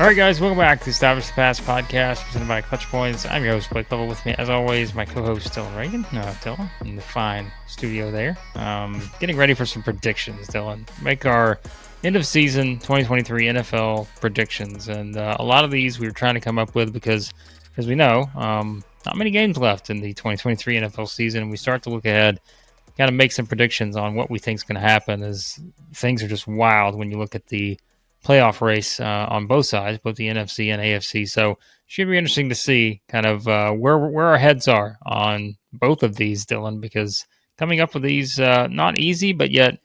All right, guys, welcome back to the Establish the Pass podcast presented by Clutch Points. I'm your host, Blake Lovell. With me, as always, my co-host, Dillon Reagan. Dillon, in the fine studio there. Getting ready for some predictions, Dillon. Make our end-of-season 2023 NFL predictions. And a lot of these we were trying to come up with because, as we know, not many games left in the 2023 NFL season. We start to look ahead, kind of make some predictions on what we think is going to happen, as things are just wild when you look at the playoff race on both sides, both the NFC and AFC. So should be interesting to see kind of where our heads are on both of these, Dillon, because coming up with these, not easy, but yet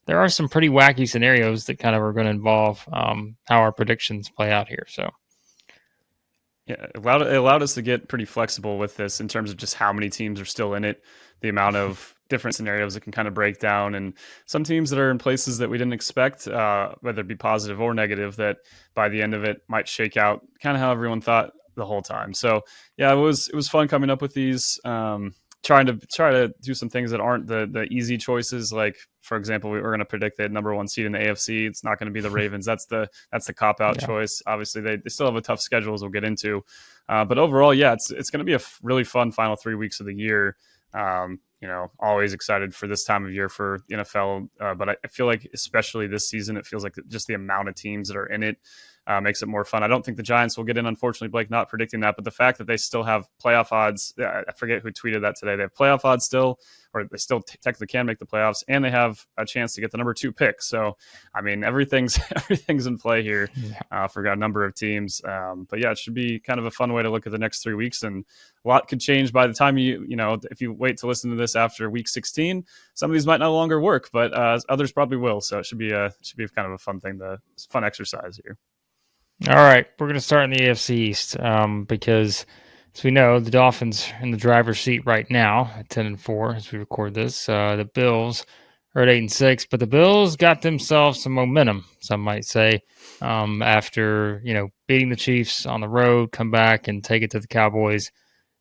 there are some pretty wacky scenarios that kind of are going to involve how our predictions play out here. So yeah, it allowed us to get pretty flexible with this in terms of just how many teams are still in it, the amount of different scenarios that can kind of break down, and some teams that are in places that we didn't expect, whether it be positive or negative, that by the end of it might shake out kind of how everyone thought the whole time. So yeah, it was fun coming up with these, trying to do some things that aren't the easy choices. Like, for example, we're going to predict the number one seed in the AFC. It's not going to be the Ravens. That's the cop out choice. Obviously, they still have a tough schedule, as we'll get into. But overall, yeah, it's going to be a really fun final 3 weeks of the year. Always excited for this time of year for the NFL. But I feel like, especially this season, it feels like just the amount of teams that are in it makes it more fun. I don't think the Giants will get in, unfortunately, Blake, not predicting that. But the fact that they still have playoff odds, I forget who tweeted that today. They have playoff odds still, or they still technically can make the playoffs, and they have a chance to get the number 2 pick. So, I mean, everything's in play here for a number of teams. But yeah, it should be kind of a fun way to look at the next 3 weeks, and a lot could change by the time if you wait to listen to this after week 16, some of these might no longer work, but others probably will. So it should be kind of a fun exercise here. all right, we're going to start in the AFC East because, as we know, the Dolphins are in the driver's seat right now at 10-4 as we record this. The Bills are at 8-6, but the Bills got themselves some momentum, some might say, after beating the Chiefs on the road, come back and take it to the Cowboys.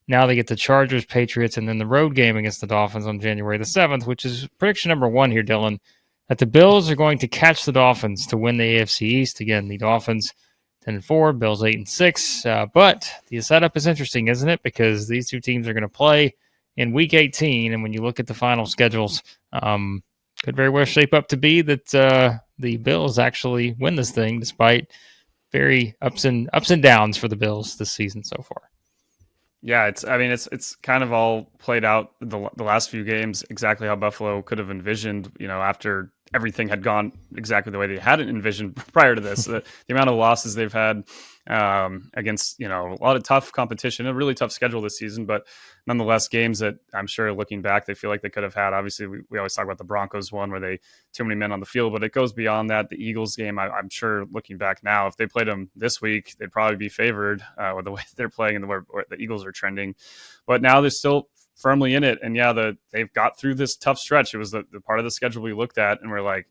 Now they get the Chargers, Patriots, and then the road game against the Dolphins on January the 7th, which is prediction number 1 here, Dillon, that the Bills are going to catch the Dolphins to win the AFC East. Again, the Dolphins 10-4, Bills 8-6. But the setup is interesting, isn't it? Because these two teams are going to play in Week 18, and when you look at the final schedules, could very well shape up to be that the Bills actually win this thing, despite very ups and downs for the Bills this season so far. Yeah, it's kind of all played out the last few games exactly how Buffalo could have envisioned, after everything had gone exactly the way they hadn't envisioned prior to this. The amount of losses they've had against, a lot of tough competition, a really tough schedule this season, but nonetheless, games that I'm sure looking back, they feel like they could have had. Obviously, we always talk about the Broncos one where they too many men on the field, but it goes beyond that. The Eagles game, I'm sure looking back now, if they played them this week, they'd probably be favored with the way they're playing and the way the Eagles are trending. But now they're still firmly in it. And yeah, they've got through this tough stretch. It was the part of the schedule we looked at and we're like,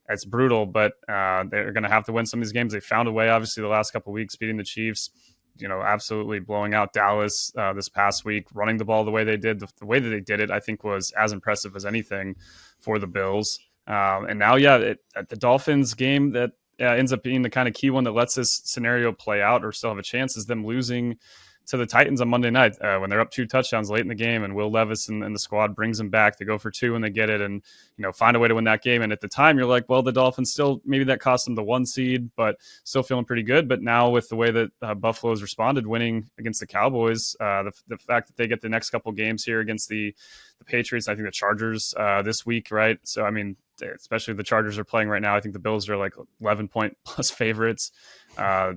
it's brutal, but they're going to have to win some of these games. They found a way, obviously, the last couple of weeks, beating the Chiefs, absolutely blowing out Dallas this past week, running the ball the way they did. The way that they did it, I think, was as impressive as anything for the Bills. And now, at the Dolphins game that ends up being the kind of key one that lets this scenario play out or still have a chance is them losing to the Titans on Monday night when they're up 2 touchdowns late in the game, and Will Levis and the squad brings them back. They go for 2 and they get it, and find a way to win that game. And at the time, you're like, well, the Dolphins still, maybe that cost them the 1 seed, but still feeling pretty good. But now with the way that Buffalo's responded, winning against the Cowboys, the fact that they get the next couple games here against the Patriots, I think the Chargers this week, right? So I mean, especially the Chargers are playing right now. I think the Bills are like 11-point plus favorites.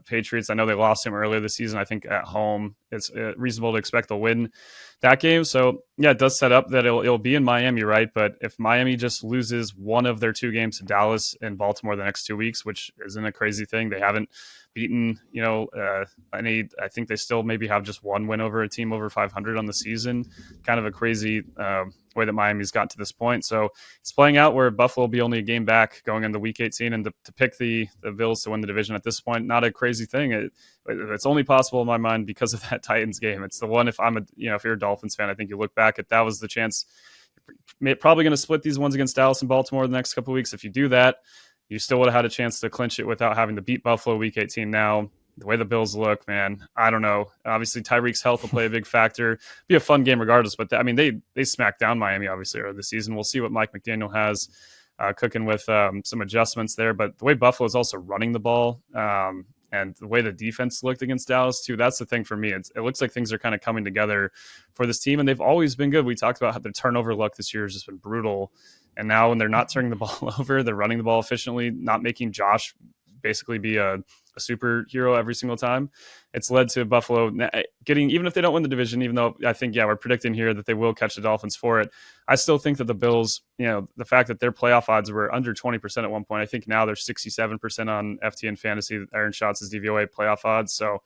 Patriots, I know they lost him earlier this season. I think at home, it's reasonable to expect they'll win that game. So yeah, it does set up that it'll be in Miami, right? But if Miami just loses one of their 2 games to Dallas and Baltimore the next 2 weeks, which isn't a crazy thing, they haven't beaten, any. I think they still maybe have just 1 win over a team over 500 on the season. Kind of a crazy way that Miami's got to this point. So it's playing out where Buffalo will be only a game back going into Week 18, and to pick the Bills to win the division at this point, not a crazy thing. It's only possible in my mind because of that Titans game. It's the one, if you're a Dolphins fan, I think you look back at that was the chance. You're probably going to split these ones against Dallas and Baltimore the next couple of weeks. If you do that, you still would have had a chance to clinch it without having to beat Buffalo Week 18 now. the way the Bills look, man, I don't know. Obviously, Tyreek's health will play a big factor. Be a fun game regardless. But I mean, they smacked down Miami obviously earlier this season. We'll see what Mike McDaniel has cooking with some adjustments there. But the way Buffalo is also running the ball. And the way the defense looked against Dallas too, that's the thing for me. It looks like things are kind of coming together for this team, and they've always been good. We talked about how their turnover luck this year has just been brutal. And now when they're not turning the ball over, they're running the ball efficiently, not making Josh basically be a superhero every single time. It's led to Buffalo getting, even if they don't win the division, even though I think, we're predicting here that they will catch the Dolphins for it. I still think that the Bills, the fact that their playoff odds were under 20% at one point, I think now they're 67% on FTN Fantasy, Aaron Schatz' DVOA playoff odds. So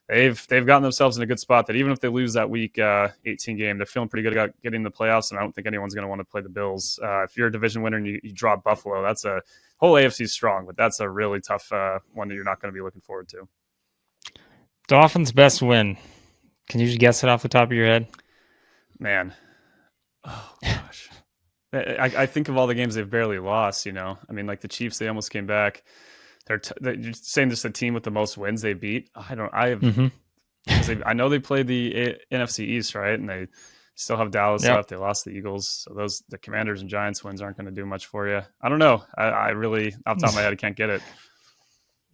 they've gotten themselves in a good spot that even if they lose that week 18 game, they're feeling pretty good about getting the playoffs. And I don't think anyone's going to want to play the Bills. If you're a division winner and you drop Buffalo, that's a whole AFC strong, but that's a really tough one that you're not going to be looking forward to. Dolphins' best win. Can you just guess it off the top of your head? Man. Oh, gosh. I think of all the games they've barely lost, I mean, like the Chiefs, they almost came back. You're saying this the team with the most wins they beat? I know they played the NFC East, right? And they still have Dallas left. They lost the Eagles. So the Commanders and Giants wins aren't going to do much for you. I don't know. I really, off the top of my head, I can't get it.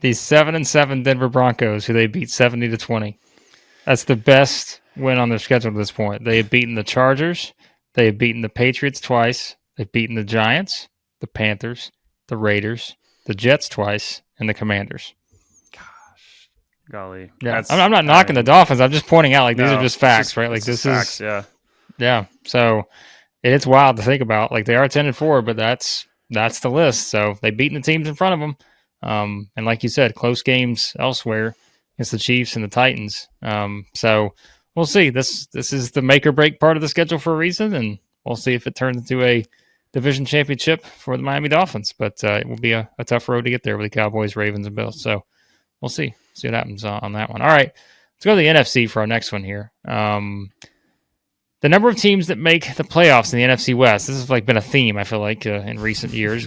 The 7-7 Denver Broncos, who they beat 70-20. That's the best win on their schedule at this point. They have beaten the Chargers. They have beaten the Patriots twice. They've beaten the Giants, the Panthers, the Raiders, the Jets twice, and the Commanders. Gosh, golly. Yeah, I'm not knocking the Dolphins. I'm just pointing out, these are just facts, right? Like this facts, is, yeah. So it's wild to think about. Like they are 10-4, but that's the list. So they've beaten the teams in front of them. And like you said, close games elsewhere against the Chiefs and the Titans. So we'll see. This is the make or break part of the schedule for a reason, and we'll see if it turns into a division championship for the Miami Dolphins. But it will be a tough road to get there with the Cowboys, Ravens, and Bills. So we'll see what happens on that one. All right, let's go to the NFC for our next one here. The number of teams that make the playoffs in the NFC West. This has been a theme, I feel like, in recent years.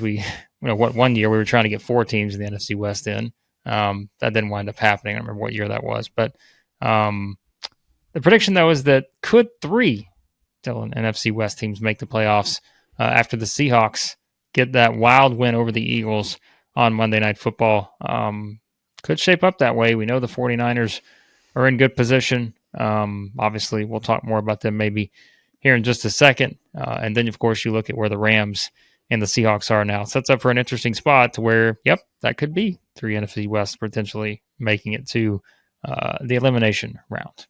One year we were trying to get 4 teams in the NFC West in. That didn't wind up happening. I don't remember what year that was. But the prediction, though, is that could 3 Dillon NFC West teams make the playoffs after the Seahawks get that wild win over the Eagles on Monday Night Football. Could shape up that way. We know the 49ers are in good position. Obviously, we'll talk more about them maybe here in just a second. And then, of course, you look at where the Rams and the Seahawks are now. It sets up for an interesting spot to where, that could be 3 NFC West potentially making it to the elimination round.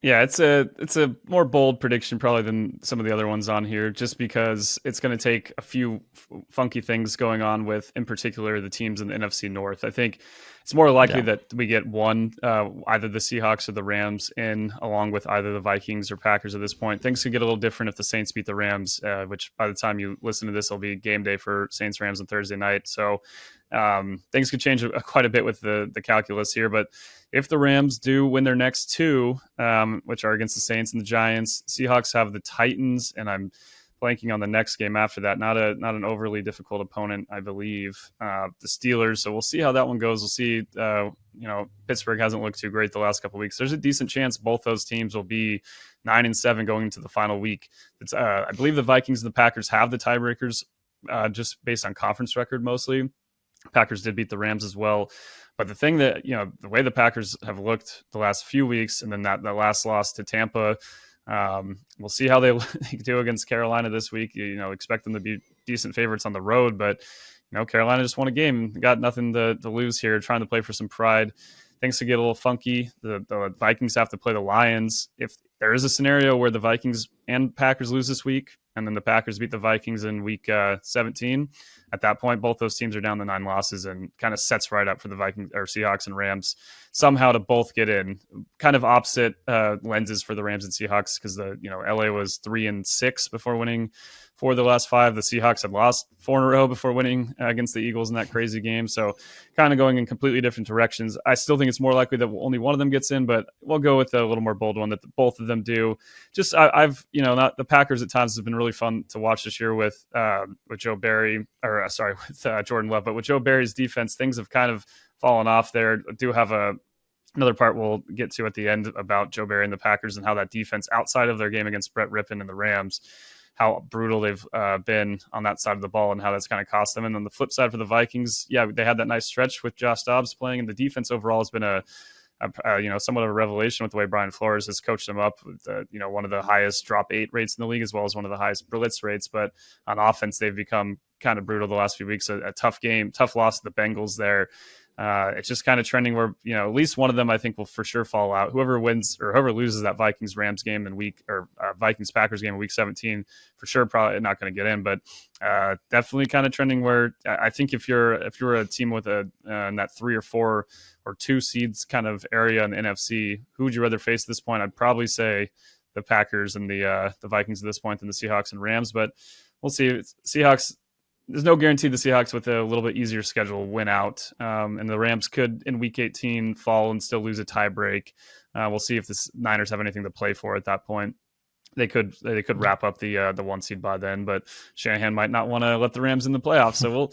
Yeah, it's a more bold prediction probably than some of the other ones on here, just because it's going to take a few funky things going on with, in particular, the teams in the NFC North. I think it's more likely that we get one, either the Seahawks or the Rams in, along with either the Vikings or Packers at this point. Things could get a little different if the Saints beat the Rams, which by the time you listen to this, will be game day for Saints-Rams on Thursday night. So things could change quite a bit with the calculus here, but if the Rams do win their next 2, which are against the Saints and the Giants, Seahawks have the Titans, and I'm blanking on the next game after that. Not an overly difficult opponent, I believe. The Steelers. So we'll see how that one goes. We'll see. Pittsburgh hasn't looked too great the last couple of weeks. There's a decent chance both those teams will be 9-7 going into the final week. I believe the Vikings and the Packers have the tiebreakers, just based on conference record mostly. Packers did beat the Rams as well. But the thing that, the way the Packers have looked the last few weeks, and then that last loss to Tampa, we'll see how they do against Carolina this week. Expect them to be decent favorites on the road, but Carolina just won a game, got nothing to lose here, trying to play for some pride. Things to get a little funky. The Vikings have to play the Lions. If there is a scenario where the Vikings and Packers lose this week, and then the Packers beat the Vikings in week 17, at that point, both those teams are down to 9 losses, and kind of sets right up for the Vikings or Seahawks and Rams somehow to both get in. Kind of opposite lenses for the Rams and Seahawks, because LA was 3-6 before winning 4 of the last 5. The Seahawks had lost 4 in a row before winning against the Eagles in that crazy game. So kind of going in completely different directions. I still think it's more likely that only one of them gets in, but we'll go with a little more bold one that both of them do. Just I've not the Packers at times have been really fun to watch this year with Joe Barry, or with Jordan Love, but with Joe Barry's defense, things have kind of fallen off there. Do have a another part we'll get to at the end about Joe Barry and the Packers and how that defense, outside of their game against Brett Rippon and the Rams, how brutal they've been on that side of the ball and how that's kind of cost them. And on the flip side for the Vikings, yeah, they had that nice stretch with Josh Dobbs playing, and the defense overall has been a somewhat of a revelation with the way Brian Flores has coached them up with, one of the highest drop 8 rates in the league, as well as one of the highest blitz rates. But on offense, they've become kind of brutal the last few weeks. A tough game, tough loss to the Bengals there. It's just kind of trending where, at least one of them I think will for sure fall out. Whoever wins or whoever loses that Vikings Rams game in Vikings Packers game in week 17 for sure probably not going to get in, but definitely kind of trending where I think if you're a team with in that 3 or 4 or 2 seeds kind of area in the NFC, who would you rather face at this point? I'd probably say the Packers and the Vikings at this point than the Seahawks and Rams, but we'll see. Seahawks, there's no guarantee the Seahawks with a little bit easier schedule win out, and the Rams could in week 18 fall and still lose a tie break. We'll see if the Niners have anything to play for at that point. They could wrap up the 1 seed by then, but Shanahan might not want to let the Rams in the playoffs. So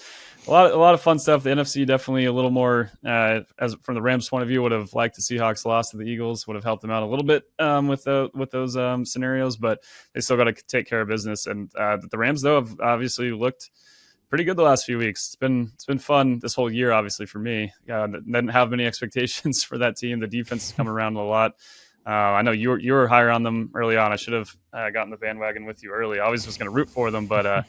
a lot of fun stuff. The NFC definitely a little more, as from the Rams' point of view, would have liked the Seahawks loss to the Eagles, would have helped them out a little bit with those scenarios, but they still got to take care of business. And the Rams though have obviously looked pretty good the last few weeks. It's been fun this whole year, obviously for me. Didn't have many expectations for that team. The defense has come around a lot. I know you were higher on them early on. I should have gotten the bandwagon with you early. I always was going to root for them, but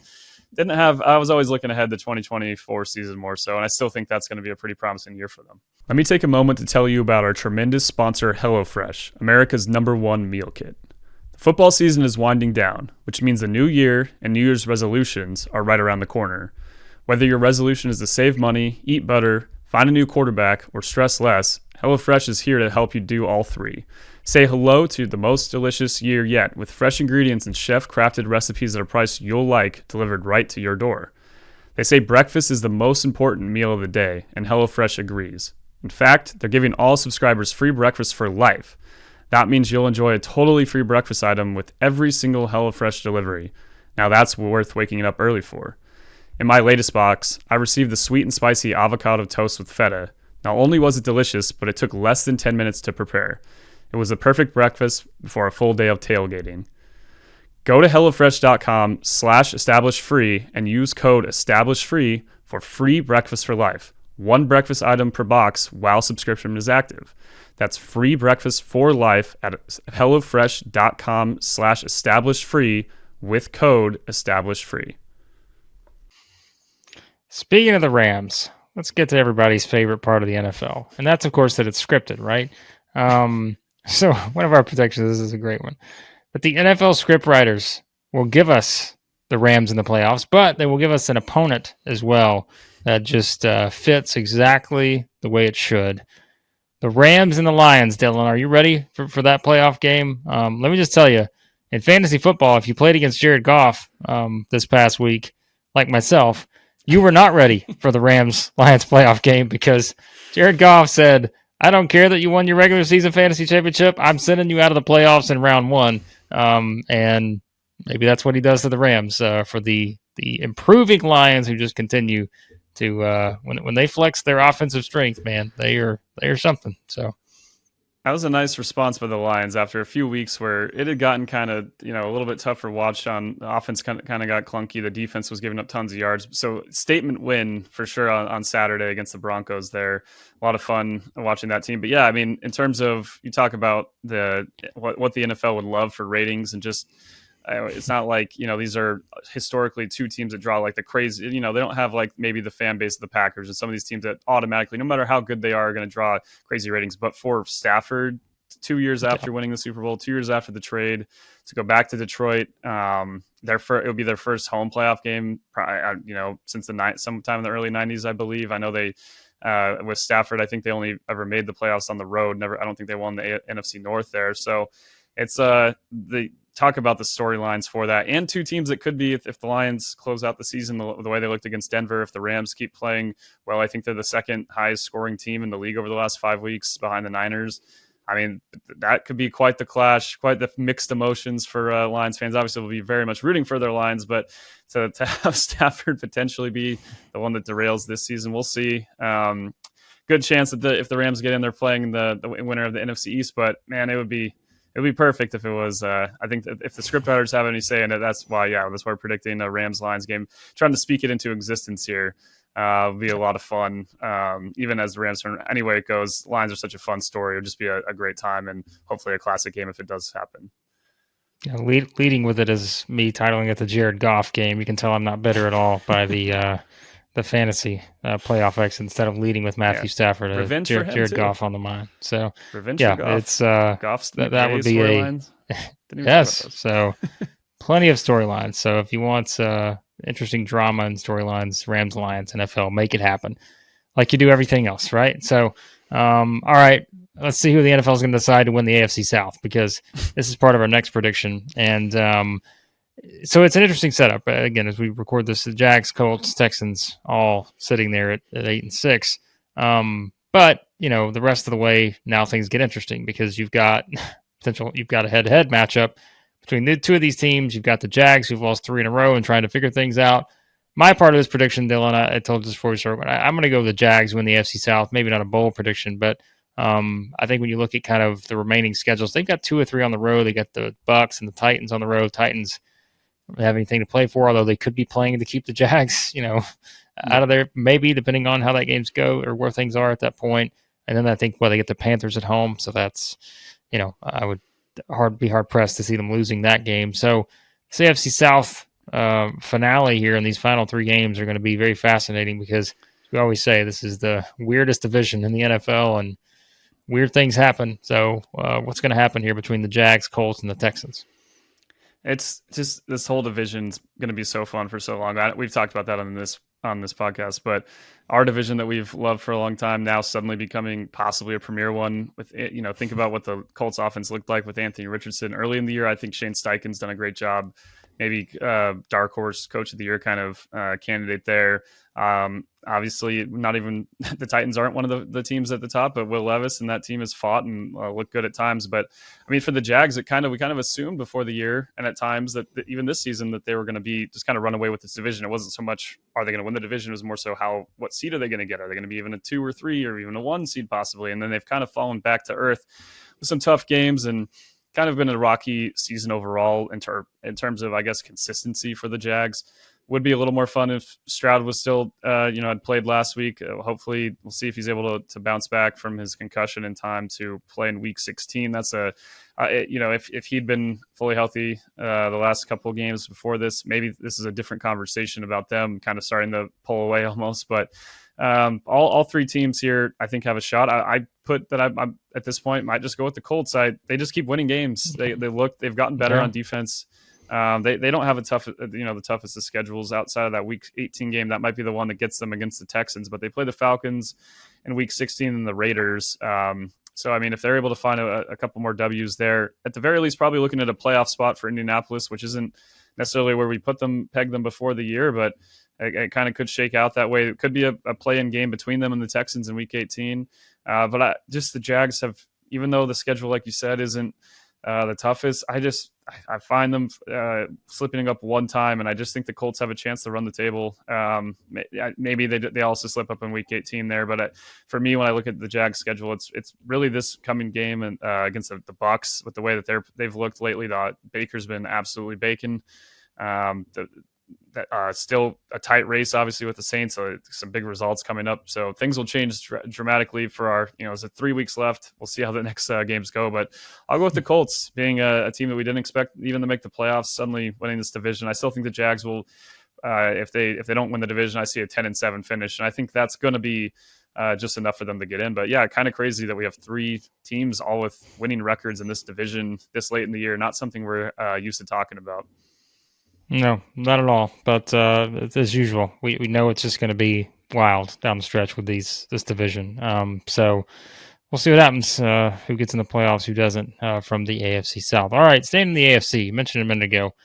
didn't have. I was always looking ahead to 2024 season more so, and I still think that's going to be a pretty promising year for them. Let me take a moment to tell you about our tremendous sponsor, HelloFresh, America's #1 meal kit. Football season is winding down, which means the new year and New Year's resolutions are right around the corner. Whether your resolution is to save money, eat better, find a new quarterback, or stress less, HelloFresh is here to help you do all 3. Say hello to the most delicious year yet with fresh ingredients and chef-crafted recipes at a price you'll like delivered right to your door. They say breakfast is the most important meal of the day, and HelloFresh agrees. In fact, they're giving all subscribers free breakfast for life. That means you'll enjoy a totally free breakfast item with every single HelloFresh delivery. Now that's worth waking up early for. In my latest box, I received the sweet and spicy avocado toast with feta. Not only was it delicious, but it took less than 10 minutes to prepare. It was the perfect breakfast before a full day of tailgating. Go to HelloFresh.com/establishfree and use code establishfree for free breakfast for life. 1 breakfast item per box while subscription is active. That's free breakfast for life at HelloFresh.com/establishfree with code establishfree. Speaking of the Rams, let's get to everybody's favorite part of the NFL. And that's, of course, that it's scripted, right? So one of our predictions, this is a great one. But the NFL script writers will give us the Rams in the playoffs, but they will give us an opponent as well that just fits exactly the way it should. The Rams and the Lions, Dylan, are you ready for that playoff game? Let me just tell you, in fantasy football, if you played against Jared Goff this past week, like myself, you were not ready for the Rams-Lions playoff game because Jared Goff said, I don't care that you won your regular season fantasy championship. I'm sending you out of the playoffs in round 1. And maybe that's what he does to the Rams for the improving Lions who just continue to when they flex their offensive strength, man, they are something. So that was a nice response by the Lions after a few weeks where it had gotten kind of, a little bit tougher watched on. The offense kind of got clunky. The defense was giving up tons of yards. So statement win for sure on Saturday against the Broncos there. A lot of fun watching that team. But yeah, I mean, in terms of, you talk about what the NFL would love for ratings and just, it's not like, these are historically 2 teams that draw like the crazy, they don't have like maybe the fan base of the Packers and some of these teams that automatically, no matter how good they are going to draw crazy ratings. But for Stafford, 2 years after winning the Super Bowl, 2 years after the trade, to go back to Detroit, it would be their first home playoff game, since sometime in the early 90s, I believe. I know they, with Stafford, I think they only ever made the playoffs on the road. I don't think they won the NFC North there. So it's talk about the storylines for that, and 2 teams that could be, if the Lions close out the season the way they looked against Denver, if the Rams keep playing well, I think they're the second highest scoring team in the league over the last 5 weeks behind the Niners. I mean, that could be quite the clash, quite the mixed emotions for Lions fans. Obviously, we'll be very much rooting for their Lions, but to have Stafford potentially be the one that derails this season, we'll see. good chance that if the Rams get in, they're playing the winner of the NFC East. But man, it would be perfect if it was. I think that if the script writers have any say in it, that's why. Yeah, that's why we're predicting a Rams Lions game, trying to speak it into existence here. It'll be a lot of fun. Even as the Rams turn, anyway it goes. Lions are such a fun story. It'll just be a great time and hopefully a classic game if it does happen. Yeah, leading with it is me titling it the Jared Goff game. You can tell I'm not bitter at all by the fantasy playoff X instead of leading with Matthew Stafford. Revenge for him Jared too. Goff on the mind. So revenge yeah, for Goff. it's Goff's that would be storylines. yes. So plenty of storylines. So if you want interesting drama and storylines, Rams, Lions, NFL, make it happen, like you do everything else, right? So all right, let's see who the NFL is going to decide to win the AFC South, because this is part of our next prediction. And so it's an interesting setup. Again, as we record this, the Jags, Colts, Texans, all sitting there at 8-6. But the rest of the way, now things get interesting because you've got a head-to-head matchup between the two of these teams. You've got the Jags, who've lost 3 in a row and trying to figure things out. My part of this prediction, Dylan, I told you this before we started, but I'm going to go with the Jags win the AFC South. Maybe not a bold prediction, but I think when you look at kind of the remaining schedules, they've got 2 or 3 on the road. They got the Bucks and the Titans on the road. Titans don't have anything to play for, although they could be playing to keep the Jags, out of there, maybe, depending on how that games go or where things are at that point. And then I think, they get the Panthers at home, so that's, I would be hard pressed to see them losing that game. So AFC South finale here in these final 3 games are going to be very fascinating, because we always say this is the weirdest division in the NFL and weird things happen. So what's going to happen here between the Jags, Colts, and the Texans? It's just, this whole division's going to be so fun for so long. We've talked about that on this podcast, but our division that we've loved for a long time now suddenly becoming possibly a premier one. With think about what the Colts offense looked like with Anthony Richardson early in the year. I think Shane Steichen's done a great job. Maybe dark horse coach of the year kind of candidate there. Obviously, not even the Titans aren't one of the teams at the top, but Will Levis and that team has fought and looked good at times. But I mean, for the Jags, we kind of assumed before the year and at times that even this season that they were going to be just kind of run away with this division. It wasn't so much are they going to win the division; it was more so what seed are they going to get? Are they going to be even a 2 or 3 or even a 1 seed possibly? And then they've kind of fallen back to earth with some tough games and kind of been a rocky season overall in terms of, I guess, consistency for the Jags. Would be a little more fun if Stroud was still, had played last week. Hopefully, we'll see if he's able to bounce back from his concussion in time to play in Week 16. That's if he'd been fully healthy the last couple of games before this, maybe this is a different conversation about them kind of starting to pull away almost. But all 3 teams here, I think, have a shot. I put that I'm at this point might just go with the Colts. They just keep winning games. They've gotten better on defense. They don't have the toughest of schedules outside of that Week 18 game. That might be the one that gets them against the Texans, but they play the Falcons in Week 16 and the Raiders. So, I mean, if they're able to find a couple more W's there, at the very least, probably looking at a playoff spot for Indianapolis, which isn't necessarily where we pegged them before the year, but it kind of could shake out that way. It could be a play-in game between them and the Texans in Week 18. But the Jags have, even though the schedule, like you said, isn't the toughest, I find them slipping up one time, and I just think the Colts have a chance to run the table. Maybe they also slip up in Week 18 there, but for me, when I look at the Jags schedule, it's really this coming game and against the Bucs with the way that they've looked lately. Baker's been absolutely baking. Still a tight race, obviously, with the Saints. So some big results coming up. So things will change dramatically for our, it's 3 weeks left. We'll see how the next games go. But I'll go with the Colts, being a team that we didn't expect even to make the playoffs, suddenly winning this division. I still think the Jags will, if they don't win the division, I see a 10-7 finish, and I think that's going to be just enough for them to get in. But yeah, kind of crazy that we have 3 teams all with winning records in this division this late in the year. Not something we're used to talking about. No, not at all. But as usual, we know it's just going to be wild down the stretch with this division. So we'll see what happens. Who gets in the playoffs, who doesn't, from the AFC South. All right, staying in the AFC. You mentioned a minute ago.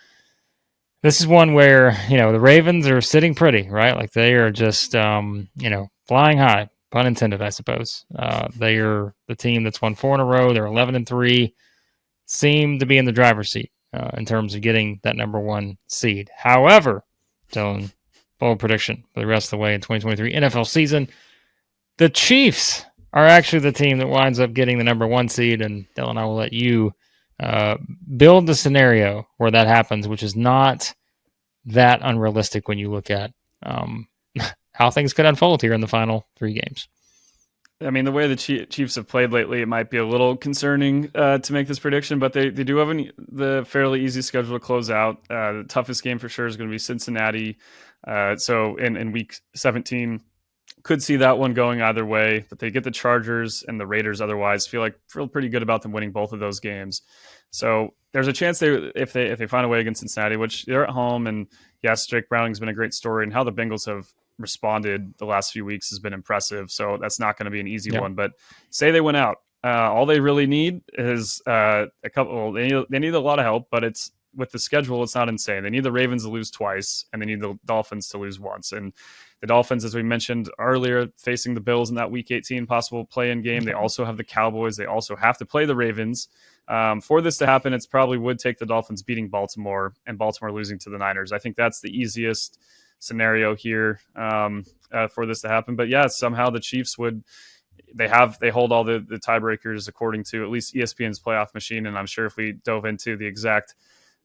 This is one where, the Ravens are sitting pretty, right? Like they are just, flying high, pun intended, I suppose. They are the team that's won 4 in a row. They're 11-3, seem to be in the driver's seat in terms of getting that number 1 seed. However, Dylan, bold prediction for the rest of the way in 2023 NFL season, The Chiefs are actually the team that winds up getting the number 1 seed, and Dylan, I will let you uh, build the scenario where that happens, which is not that unrealistic when you look at um, how things could unfold here in the final 3 games. I mean, the way the Chiefs have played lately, it might be a little concerning to make this prediction, but they do have the fairly easy schedule to close out. The toughest game for sure is going to be Cincinnati. So in week 17, could see that one going either way, but they get the Chargers and the Raiders otherwise. Feel pretty good about them winning both of those games. So there's a chance if they find a way against Cincinnati, which they're at home, and yes, Jake Browning's been a great story, and how the Bengals have responded the last few weeks has been impressive. So that's not going to be an easy one. But say they went out, all they really need is a couple. Well, they need a lot of help, but it's with the schedule, it's not insane. They need the Ravens to lose twice, and they need the Dolphins to lose once. And the Dolphins, as we mentioned earlier, facing the Bills in that Week 18 possible play-in game. They also have the Cowboys. They also have to play the Ravens. For this to happen, it's probably would take the Dolphins beating Baltimore and Baltimore losing to the Niners. I think that's the easiest scenario here for this to happen. But yeah, somehow the Chiefs would. They hold all the tiebreakers according to at least ESPN's playoff machine. And I'm sure if we dove into the exact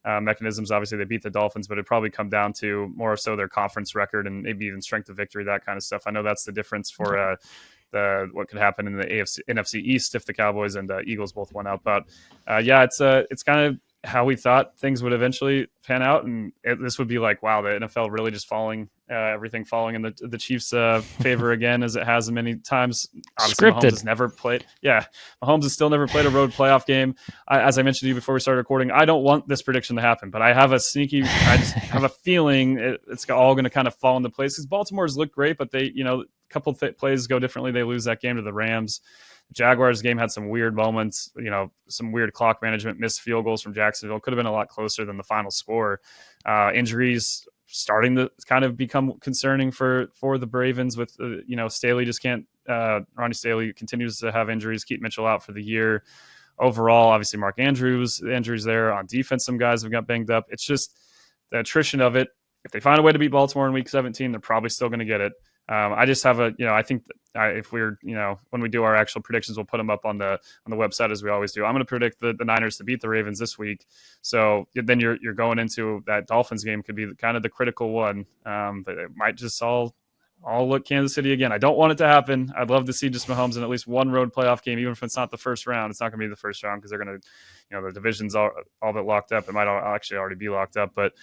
mechanisms, obviously they beat the Dolphins, but it'd probably come down to more so their conference record and maybe even strength of victory, that kind of stuff. I know that's the difference for what could happen in the NFC East if the Cowboys and Eagles both went out. But yeah, it's kind of how we thought things would eventually pan out, and this would be like, wow, the NFL really just everything falling in the Chiefs' favor again, as it has many times. Obviously, Scripted. Mahomes has never played. Yeah, Mahomes has still never played a road playoff game. As I mentioned to you before we started recording, I don't want this prediction to happen, but I just have a feeling it's all going to kind of fall into place, because Baltimore's looked great, but they, a couple plays go differently. They lose that game to the Rams. Jaguars game had some weird moments, some weird clock management, missed field goals from Jacksonville. Could have been a lot closer than the final score. Injuries starting to kind of become concerning for the Ravens with, Staley just can't, Ronnie Staley continues to have injuries, keep Mitchell out for the year. Overall, obviously Mark Andrews, the injuries there. On defense, some guys have got banged up. It's just the attrition of it. If they find a way to beat Baltimore in week 17, they're probably still going to get it. I just have I think if we're, when we do our actual predictions, we'll put them up on the website as we always do. I'm going to predict the Niners to beat the Ravens this week. So then you're going into that Dolphins game, could be kind of the critical one. But it might just all look Kansas City again. I don't want it to happen. I'd love to see just Mahomes in at least one road playoff game, even if it's not the first round. It's not going to be the first round because they're going to, the division's all but locked up. It might actually already be locked up, but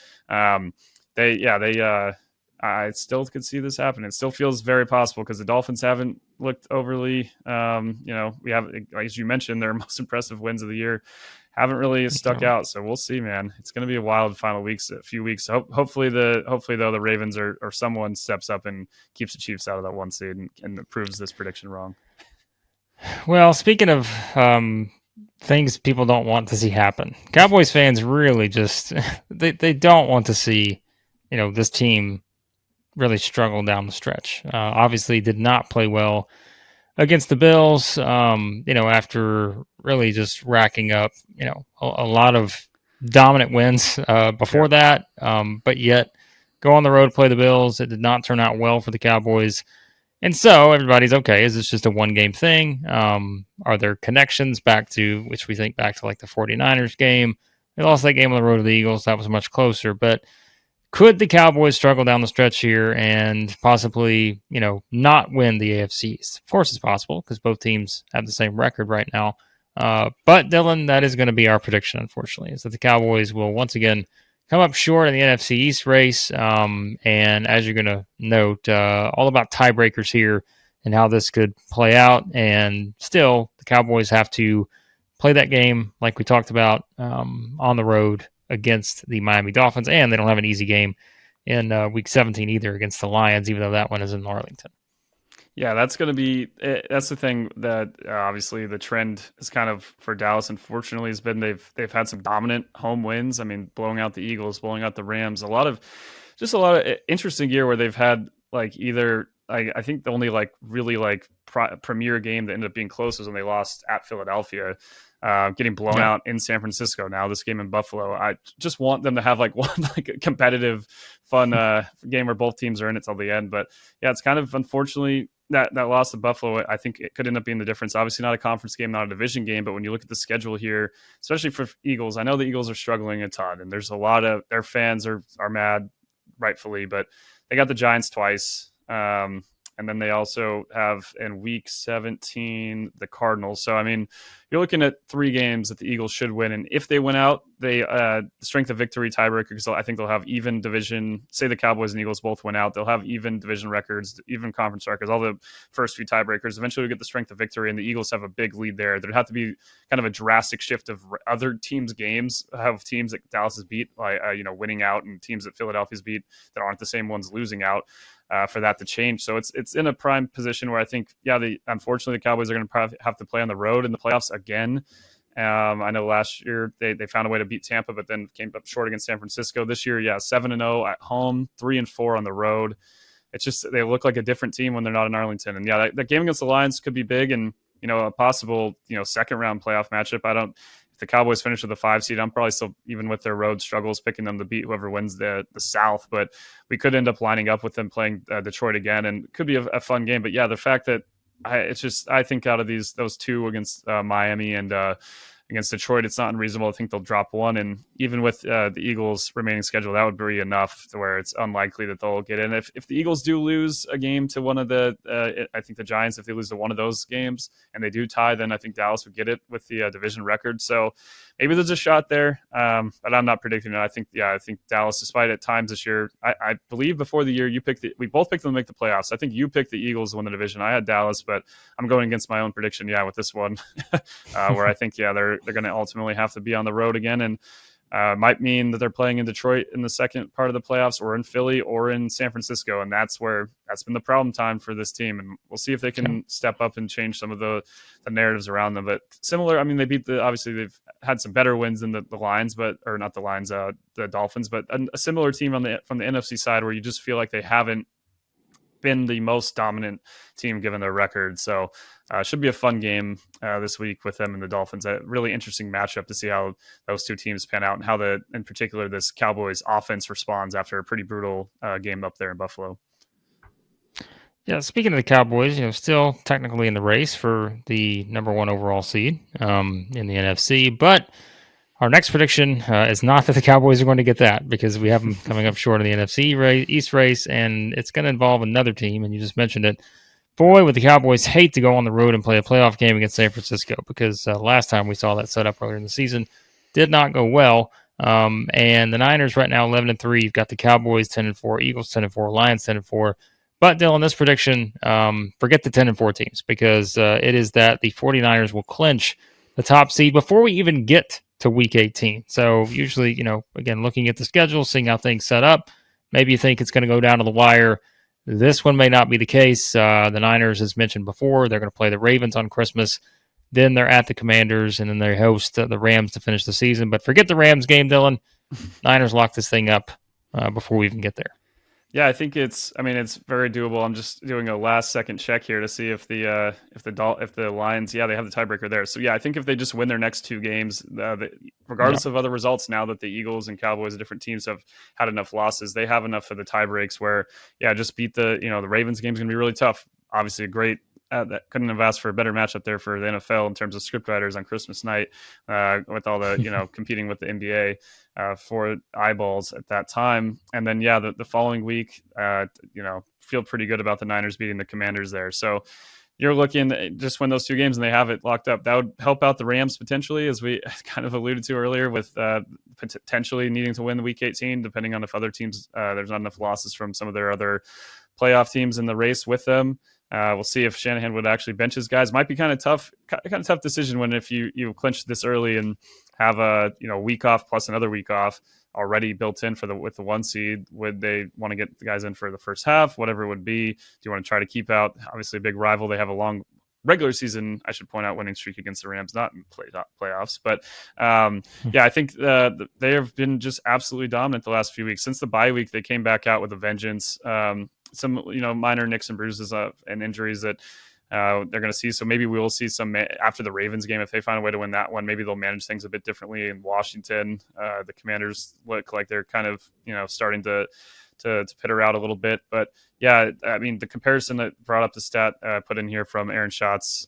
I still could see this happen. It still feels very possible because the Dolphins haven't looked overly, we have, as you mentioned, their most impressive wins of the year haven't really stuck out. So we'll see, man. It's going to be a wild final few weeks. Hopefully though, the Ravens or someone steps up and keeps the Chiefs out of that 1 seed and proves this prediction wrong. Well, speaking of things people don't want to see happen, Cowboys fans really just they don't want to see, this team really struggled down the stretch. Obviously did not play well against the Bills, after really just racking up, a lot of dominant wins before that. But yet go on the road, play the Bills. It did not turn out well for the Cowboys. And so everybody's okay. Is this just a one-game thing? Are there connections back to like the 49ers game? They lost that game on the road to the Eagles. That was much closer, but could the Cowboys struggle down the stretch here and possibly, not win the AFC East? Of course, it's possible because both teams have the same record right now. But Dylan, that is going to be our prediction, unfortunately, is that the Cowboys will once again come up short in the NFC East race. And as you're going to note, all about tiebreakers here and how this could play out. And still, the Cowboys have to play that game, like we talked about, on the road against the Miami Dolphins, and they don't have an easy game in week 17 either against the Lions, even though that one is in Arlington. Yeah, that's the thing that obviously the trend is kind of for Dallas, unfortunately, has been they've had some dominant home wins. I mean, blowing out the Eagles, blowing out the Rams, a lot of interesting year where they've had I think the only really premier game that ended up being close was when they lost at Philadelphia. Getting blown out in San Francisco. Now this game in Buffalo, I just want them to have one a competitive, fun game where both teams are in it till the end. But yeah, it's kind of unfortunately that loss to Buffalo, I think it could end up being the difference. Obviously, not a conference game, not a division game, but when you look at the schedule here, especially for Eagles, I know the Eagles are struggling a ton, and there's a lot of their fans are mad, rightfully, but they got the Giants twice. And then they also have in week 17 the Cardinals. So I mean, you're looking at 3 games that the Eagles should win, and if they win out, they the strength of victory tiebreaker, because I think they'll have even division. Say the Cowboys and Eagles both win out, they'll have even division records, even conference records, all the first few tiebreakers. Eventually, we get the strength of victory, and the Eagles have a big lead there. There'd have to be kind of a drastic shift of other teams' games, have teams that Dallas has beat, like winning out, and teams that Philadelphia's beat that aren't the same ones losing out. For that to change. So it's in a prime position where I think, unfortunately, the Cowboys are going to probably have to play on the road in the playoffs again. I know last year they found a way to beat Tampa, but then came up short against San Francisco. This year, 7-0 at home, 3-4 on the road. It's just they look like a different team when they're not in Arlington. And that game against the Lions could be big, and a possible second round playoff matchup. If the Cowboys finish with a 5 seed, I'm probably still, even with their road struggles, picking them to beat whoever wins the South. But we could end up lining up with them playing Detroit again, and it could be a fun game. But the fact that I think out of those 2 against Miami and against Detroit, it's not unreasonable. I think they'll drop one, and even with the Eagles' remaining schedule, that would be enough to where it's unlikely that they'll get in. If the Eagles do lose a game to one of I think the Giants, if they lose to one of those games and they do tie, then I think Dallas would get it with the division record. So maybe there's a shot there, but I'm not predicting it. I think Dallas, despite at times this year, I believe before the year we both picked them to make the playoffs. I think you picked the Eagles to win the division. I had Dallas, but I'm going against my own prediction. With this one, where I think they're going to ultimately have to be on the road again, and might mean that they're playing in Detroit in the second part of the playoffs, or in Philly, or in San Francisco, and that's been the problem time for this team. And we'll see if they can step up and change some of the narratives around them. But similar, I mean, they beat obviously they've had some better wins than the Lions, or not the Lions, the Dolphins, but a similar team from the NFC side where you just feel like they haven't been the most dominant team given their record. So should be a fun game this week with them and the Dolphins. A really interesting matchup to see how those 2 teams pan out, and how in particular this Cowboys offense responds after a pretty brutal game up there in Buffalo. Yeah, speaking of the Cowboys, still technically in the race for the number 1 overall seed in the NFC, but our next prediction is not that the Cowboys are going to get that, because we have them coming up short in the NFC East race, and it's going to involve another team, and you just mentioned it. Boy, would the Cowboys hate to go on the road and play a playoff game against San Francisco, because last time we saw that set up earlier in the season did not go well. And the Niners right now 11-3. You've got the Cowboys 10-4, Eagles 10-4, Lions 10-4. But Dylan, this prediction, forget the 10-4 teams, because it is that the 49ers will clinch the top seed before we even get to week 18. So usually, again, looking at the schedule, seeing how things set up, maybe you think it's going to go down to the wire. This one may not be the case. The Niners, as mentioned before, they're going to play the Ravens on Christmas. Then they're at the Commanders, and then they host the Rams to finish the season. But forget the Rams game, Dylan. Niners lock this thing up before we even get there. Yeah, I think it's very doable. I'm just doing a last second check here to see if the Lions, they have the tiebreaker there. So I think if they just win their next 2 games, regardless of other results, now that the Eagles and Cowboys, different teams, have had enough losses, they have enough for the tie breaks where just beat the Ravens game's gonna be really tough. Obviously a great. That couldn't have asked for a better matchup there for the NFL in terms of scriptwriters on Christmas night, with all the competing with the NBA for eyeballs at that time. And then the following week, feel pretty good about the Niners beating the Commanders there. So you're looking just win those 2 games and they have it locked up. That would help out the Rams potentially, as we kind of alluded to earlier, with potentially needing to win the Week 18, depending on if other teams there's not enough losses from some of their other playoff teams in the race with them. We'll see if Shanahan would actually bench his guys. Might be kind of tough decision when if you clinch this early and have a week off plus another week off already built in with the 1 seed. Would they want to get the guys in for the first half, whatever it would be? Do you want to try to keep out obviously a big rival? They have a long regular season, I should point out, winning streak against the Rams, not in playoffs. But I think they have been just absolutely dominant the last few weeks. Since the bye week, they came back out with a vengeance. Some minor nicks and bruises and injuries that they're going to see. So maybe we will see some after the Ravens game. If they find a way to win that one, maybe they'll manage things a bit differently in Washington. The Commanders look like they're kind of, starting to pitter out a little bit. But yeah, I mean, the comparison that brought up the stat put in here from Aaron Schatz,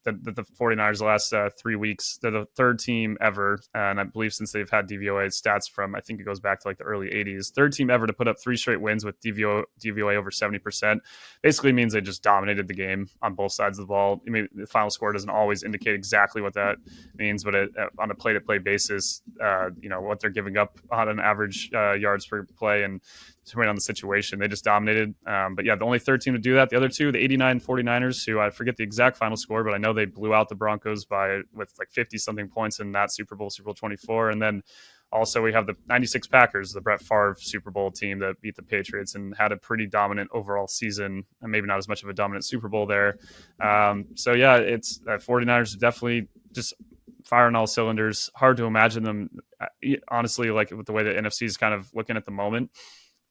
the 49ers the last 3 weeks, they're the third team ever, and I believe since they've had DVOA stats from, I think it goes back to like the early 80s, third team ever to put up 3 straight wins with DVOA over 70%. Basically means they just dominated the game on both sides of the ball. I mean, the final score doesn't always indicate exactly what that means, but on a play-to-play basis, what they're giving up on an average yards per play and depending on the situation, they just dominated. But yeah, the only third team to do that. The other two, the 89 49ers, who I forget the exact final score, but I know they blew out the Broncos with like 50-something points in that Super Bowl 24. And then also we have the 96 Packers, the Brett Favre Super Bowl team that beat the Patriots and had a pretty dominant overall season, and maybe not as much of a dominant Super Bowl there. So yeah, it's 49ers definitely just firing all cylinders. Hard to imagine them, honestly, like with the way the NFC is kind of looking at the moment.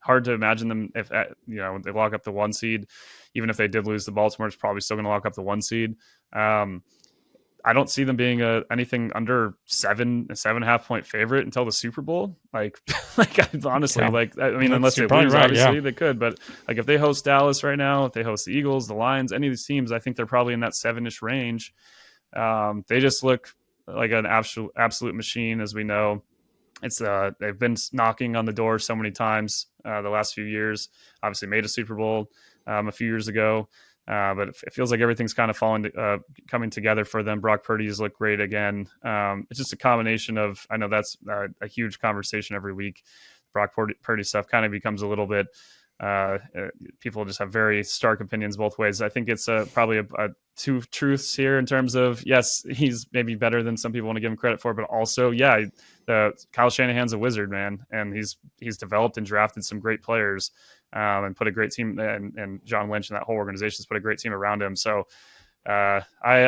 Hard to imagine them if they lock up the 1 seed. Even if they did lose to Baltimore, it's probably still going to lock up the 1 seed. I don't see them being anything under a 7.5 point favorite until the Super Bowl. Honestly, unless they lose, right, obviously they could. But like if they host Dallas right now, if they host the Eagles, the Lions, any of these teams, I think they're probably in that 7-ish range. They just look like an absolute machine, as we know. It's they've been knocking on the door so many times the last few years. Obviously made a Super Bowl a few years ago, but it feels like everything's kind of coming together for them. Brock Purdy's look great again. It's just a combination of, I know that's a huge conversation every week. Brock Purdy stuff kind of becomes a little bit, people just have very stark opinions both ways. I think it's probably a two truths here in terms of, yes, he's maybe better than some people want to give him credit for, but also, yeah, Kyle Shanahan's a wizard, man, and he's developed and drafted some great players, and put a great team, and John Lynch and that whole organization has put a great team around him. So I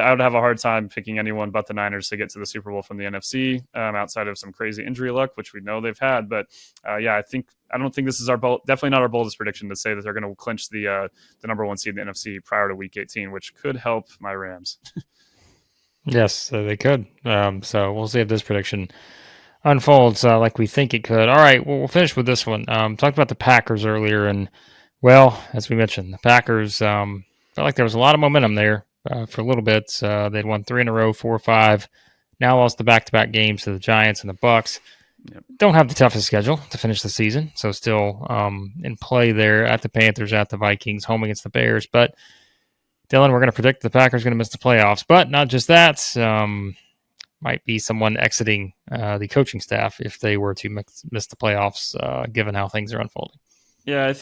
would have a hard time picking anyone but the Niners to get to the Super Bowl from the NFC, outside of some crazy injury luck, which we know they've had. But yeah, I don't think this is definitely not our boldest prediction to say that they're going to clinch the number 1 seed in the NFC prior to Week 18, which could help my Rams. Yes, they could. So we'll see if this prediction unfolds like we think it could. All right, well, we'll finish with this one. Talked about the Packers earlier, and well, as we mentioned, the Packers felt like there was a lot of momentum there for a little bit. They'd won 3 in a row, 4 or 5. Now lost the back-to-back games to the Giants and the Bucks. Yep. Don't have the toughest schedule to finish the season, so still in play there at the Panthers, at the Vikings, home against the Bears. But Dylan, we're going to predict the Packers are going to miss the playoffs. But not just that. Might be someone exiting the coaching staff if they were to miss the playoffs, given how things are unfolding. Yeah,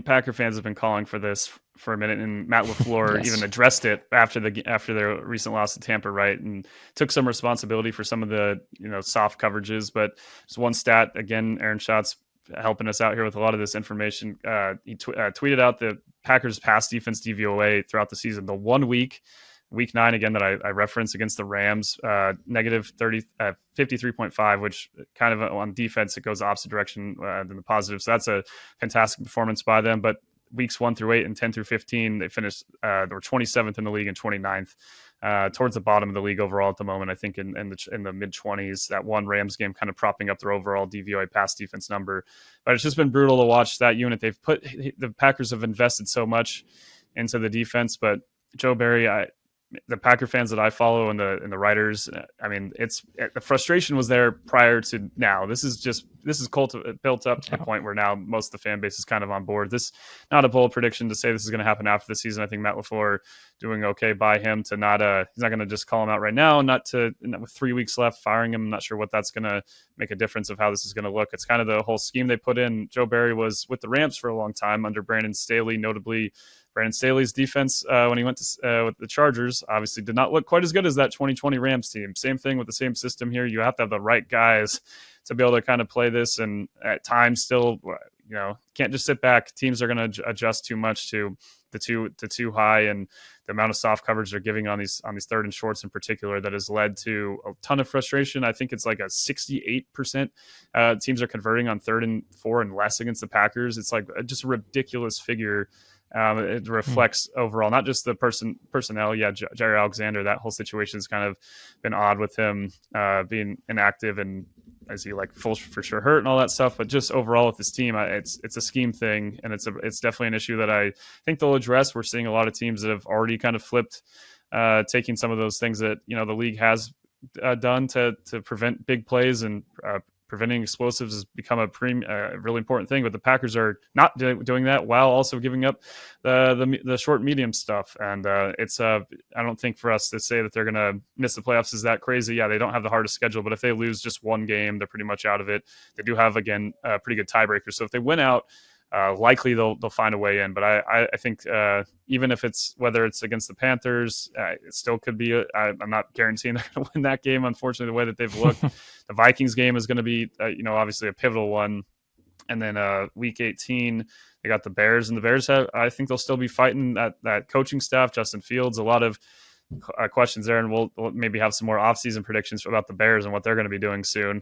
Packer fans have been calling for this for a minute, and Matt LaFleur even addressed it after their recent loss to Tampa, right, and took some responsibility for some of the soft coverages. But just one stat again, Aaron Schatz helping us out here with a lot of this information. He tweeted out the Packers' pass defense DVOA throughout the season. The 1 week. Week 9 again that I referenced against the Rams, negative 53.5, which kind of on defense it goes the opposite direction than the positive. So that's a fantastic performance by them. But weeks 1 through 8 and 10 through 15, they finished they were 27th in the league and 29th, towards the bottom of the league overall at the moment. I think in the mid 20s. That one Rams game kind of propping up their overall DVOA pass defense number. But it's just been brutal to watch that unit. The Packers have invested so much into the defense, but Joe Barry, the Packer fans that I follow and the writers, the frustration was there prior to now. This is built up to the point where now most of the fan base is kind of on board. This not a bold prediction to say this is going to happen after the season. I think Matt LaFleur doing okay by him to not he's not going to just call him out right now, with 3 weeks left, firing him. I'm not sure what that's going to make a difference of how this is going to look. It's kind of the whole scheme they put in. Joe Barry was with the Rams for a long time under Brandon Staley, notably. Brandon Staley's defense when he went to with the Chargers obviously did not look quite as good as that 2020 Rams team. Same thing with the same system here. You have to have the right guys to be able to kind of play this, and at times still, can't just sit back. Teams are going to adjust too much to the too high, and the amount of soft coverage they're giving on these third and shorts in particular that has led to a ton of frustration. I think it's like a 68% teams are converting on 3rd and 4 and less against the Packers. It's like just a ridiculous figure. It reflects overall, not just the personnel. Yeah, Jerry Alexander, that whole situation's kind of been odd with him being inactive and is he like full for sure hurt and all that stuff. But just overall with this team, it's a scheme thing, and it's definitely an issue that I think they'll address. We're seeing a lot of teams that have already kind of flipped, taking some of those things that the league has done to prevent big plays, and preventing explosives has become a really important thing. But the Packers are not doing that while also giving up the short medium stuff. And it's I don't think for us to say that they're going to miss the playoffs is that crazy. Yeah, they don't have the hardest schedule, but if they lose just one game, they're pretty much out of it. They do have, again, a pretty good tiebreaker. So if they win out, likely they'll find a way in. But I think even if whether it's against the Panthers, it still could be. I'm not guaranteeing they're going to win that game. Unfortunately, the way that they've looked, the Vikings game is going to be obviously a pivotal one. And then week 18, they got the Bears, and the Bears I think they'll still be fighting that coaching staff, Justin Fields, a lot of questions there, and we'll maybe have some more offseason predictions about the Bears and what they're going to be doing soon.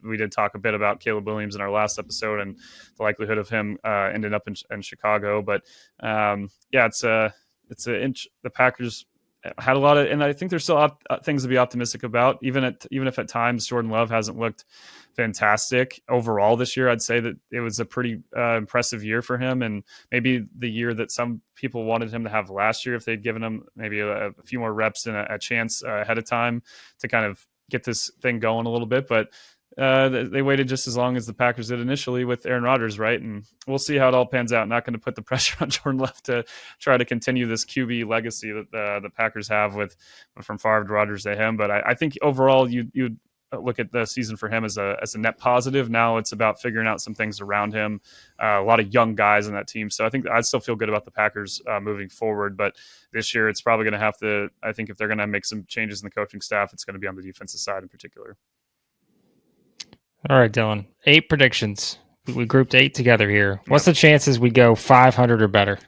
We did talk a bit about Caleb Williams in our last episode and the likelihood of him ending up in Chicago. But the Packers had a lot of, and I think there's still things to be optimistic about, even if at times Jordan Love hasn't looked fantastic overall this year. I'd say that it was a pretty impressive year for him, and maybe the year that some people wanted him to have last year if they'd given him maybe a few more reps and a chance ahead of time to kind of get this thing going a little bit. But they waited just as long as the Packers did initially with Aaron Rodgers, right? And we'll see how it all pans out. Not going to put the pressure on Jordan Love to try to continue this QB legacy that the Packers have from Favre to Rodgers to him. But I think overall you'd look at the season for him as a net positive. Now it's about figuring out some things around him. A lot of young guys in that team. So I think I still feel good about the Packers moving forward. But this year it's probably going to have to, I think if they're going to make some changes in the coaching staff, it's going to be on the defensive side in particular. All right, Dylan. 8 predictions. We grouped 8 together here. What's the chances we go 500 or better?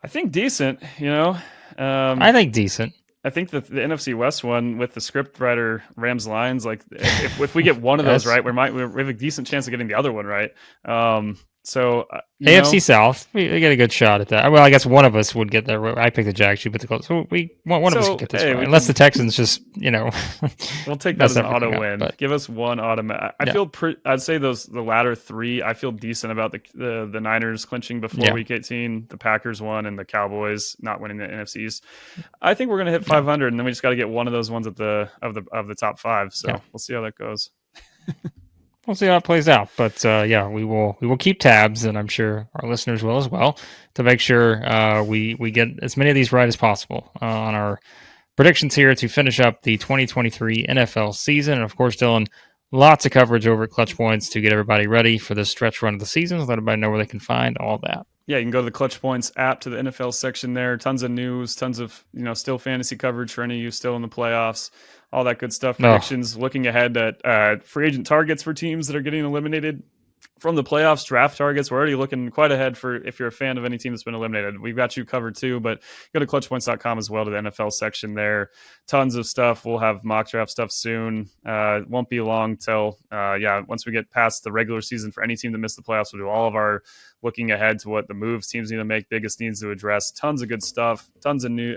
I think decent, I think decent. I think the NFC West one with the script writer Rams-Lions, like if we get one of those right, we have a decent chance of getting the other one right. So AFC South, we get a good shot at that. Well, I guess one of us would get there. I picked the Jags, you picked the Colts. So one of us would get this right. Unless the Texans just, we'll take that as an auto win. But give us one automatic. I'd say the latter 3. I feel decent about the Niners clinching before week 18, the Packers won, and the Cowboys not winning the NFC East. I think we're going to hit 500, and then we just got to get one of those ones of the top 5. So we'll see how that goes. We'll see how it plays out, but we will keep tabs, and I'm sure our listeners will as well, to make sure we get as many of these right as possible on our predictions here to finish up the 2023 NFL season. And of course, Dylan, lots of coverage over at Clutch Points to get everybody ready for this stretch run of the season. Let everybody know where they can find all that. Yeah, you can go to the Clutch Points app to the NFL section there. Tons of news, tons of still fantasy coverage for any of you still in the playoffs. All that good stuff. Predictions, looking ahead at free agent targets for teams that are getting eliminated from the playoffs, draft targets. We're already looking quite ahead for if you're a fan of any team that's been eliminated. We've got you covered too, but go to clutchpoints.com as well to the NFL section there. Tons of stuff. We'll have mock draft stuff soon. It won't be long till, once we get past the regular season for any team that missed the playoffs, we'll do all of our looking ahead to what the moves teams need to make, biggest needs to address. Tons of good stuff. Tons of new,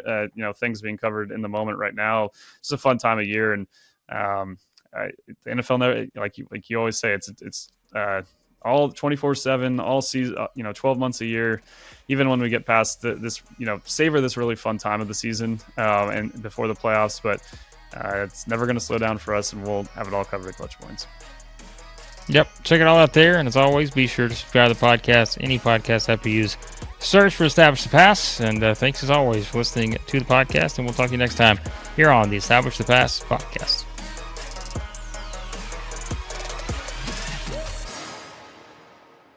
things being covered in the moment right now. It's a fun time of year, and the NFL, like you always say, it's all 24/7, all season, 12 months a year. Even when we get past this, savor this really fun time of the season and before the playoffs. But it's never going to slow down for us, and we'll have it all covered at Clutch Points. Yep, check it all out there. And as always, be sure to subscribe to the podcast, any podcast app you use. Search for Establish the Pass. And thanks as always for listening to the podcast. And we'll talk to you next time here on the Establish the Pass podcast.